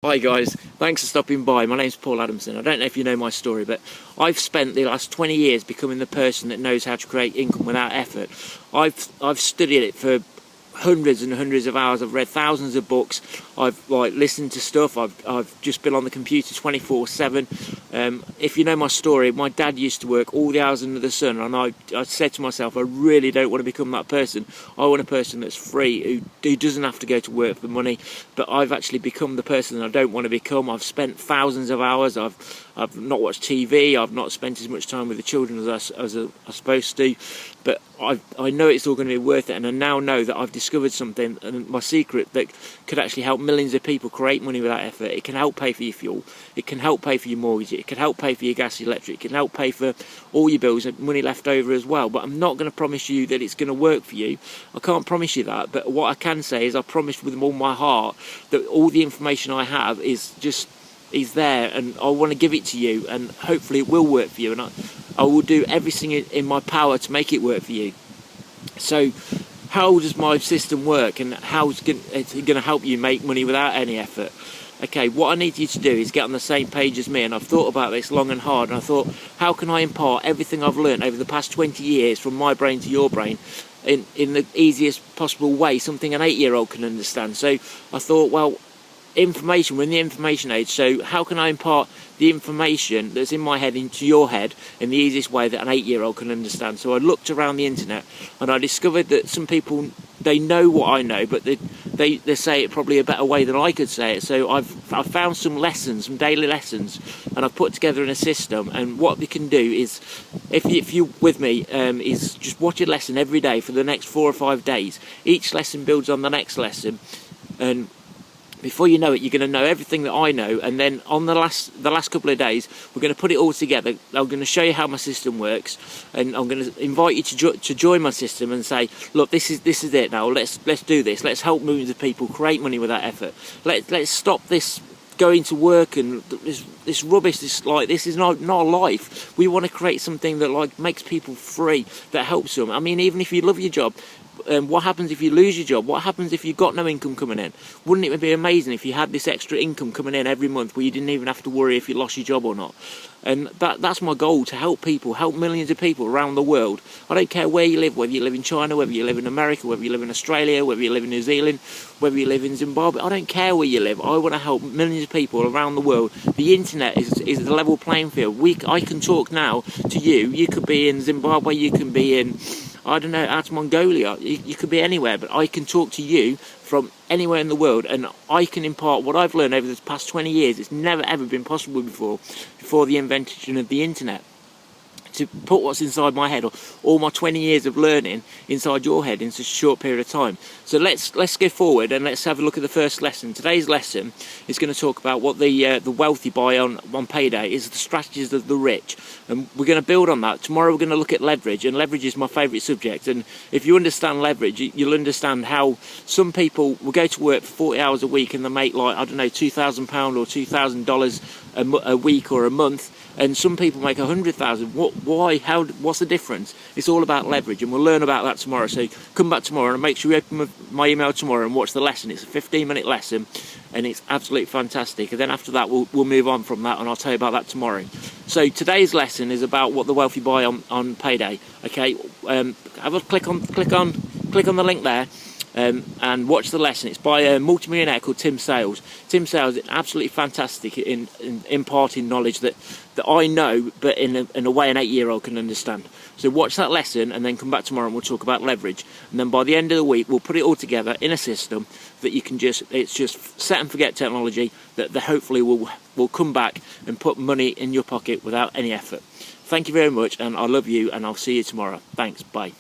Hi guys, thanks for stopping by. My name's Paul Adamson. I don't know if you know my story, but I've spent the last 20 years becoming the person that knows how to create income without effort. I've studied it for hundreds and hundreds of hours. I've read thousands of books. I've listened to stuff. I've just been on the computer 24/7. If you know my story, my dad used to work all the hours under the sun, and I said to myself, I really don't want to become that person. I want a person that's free, who doesn't have to go to work for money. But I've actually become the person that I don't want to become. I've spent thousands of hours. I've not watched TV. I've not spent as much time with the children as I'm supposed to. But I know it's all going to be worth it, and I now know that I've discovered something, and my secret, that could actually help millions of people create money without effort. It can help pay for your fuel. It can help pay for your mortgage. It can help pay for your gas, electric. It can help pay for all your bills and money left over as well. But I'm not going to promise you that it's going to work for you. I can't promise you that. But what I can say is I promise with all my heart that all the information I have is there, and I want to give it to you, and hopefully it will work for you, and I will do everything in my power to make it work for you. So how does my system work, and how it's going to help you make money without any effort? Okay, what I need you to do is get on the same page as me, and I've thought about this long and hard, and I thought, how can I impart everything I've learned over the past 20 years from my brain to your brain in the easiest possible way, something an 8-year-old can understand? So I thought, well, information, we're in the information age, so how can I impart the information that's in my head into your head in the easiest way that an 8-year-old can understand? So I looked around the internet, and I discovered that some people, they know what I know, but they say it probably a better way than I could say it. So I've found some lessons, some daily lessons, and I've put together in a system. And what we can do is, if you're with me, is just watch a lesson every day for the next 4 or 5 days. Each lesson builds on the next lesson, and before you know it, you're going to know everything that I know, and then on the last couple of days, we're going to put it all together. I'm going to show you how my system works, and I'm going to invite you to join my system and say, look, this is it now. Let's do this. Let's help millions of people create money without effort. Let's stop this going to work and this rubbish. This is not a life. We want to create something that makes people free, that helps them. I mean, even if you love your job, what happens if you lose your job? What happens if you've got no income coming in? Wouldn't it be amazing if you had this extra income coming in every month where you didn't even have to worry if you lost your job or not? And that's my goal, to help people, help millions of people around the world. I don't care where you live, whether you live in China, whether you live in America, whether you live in Australia, whether you live in New Zealand, whether you live in Zimbabwe. I don't care where you live. I want to help millions of people around the world. The internet is the level playing field. I can talk now to you. You could be in Zimbabwe, you can be in, I don't know, out to Mongolia. You could be anywhere, but I can talk to you from anywhere in the world, and I can impart what I've learned over the past 20 years. It's never ever been possible before the invention of the internet, to put what's inside my head, or all my 20 years of learning, inside your head in such a short period of time. So let's go forward, and let's have a look at the first lesson. Today's lesson is going to talk about what the wealthy buy on payday, is the strategies of the rich, and we're going to build on that. Tomorrow we're going to look at leverage, and leverage is my favourite subject. And if you understand leverage, you'll understand how some people will go to work for 40 hours a week and they make, I don't know, £2,000 or $2,000 a week or a month. And some people make 100,000. Why? How? What's the difference? It's all about leverage, and we'll learn about that tomorrow. So come back tomorrow, and make sure you open my email tomorrow and watch the lesson. It's a 15-minute lesson, and it's absolutely fantastic. And then after that, we'll move on from that, and I'll tell you about that tomorrow. So today's lesson is about what the wealthy buy on payday. Okay, have a click on the link there. And watch the lesson. It's by a multimillionaire called Tim Sales. Tim Sales is absolutely fantastic in imparting knowledge that I know, but in a way an 8-year-old can understand. So watch that lesson, and then come back tomorrow and we'll talk about leverage. And then by the end of the week, we'll put it all together in a system that you can it's just set and forget technology that hopefully will come back and put money in your pocket without any effort. Thank you very much, and I love you, and I'll see you tomorrow. Thanks, bye.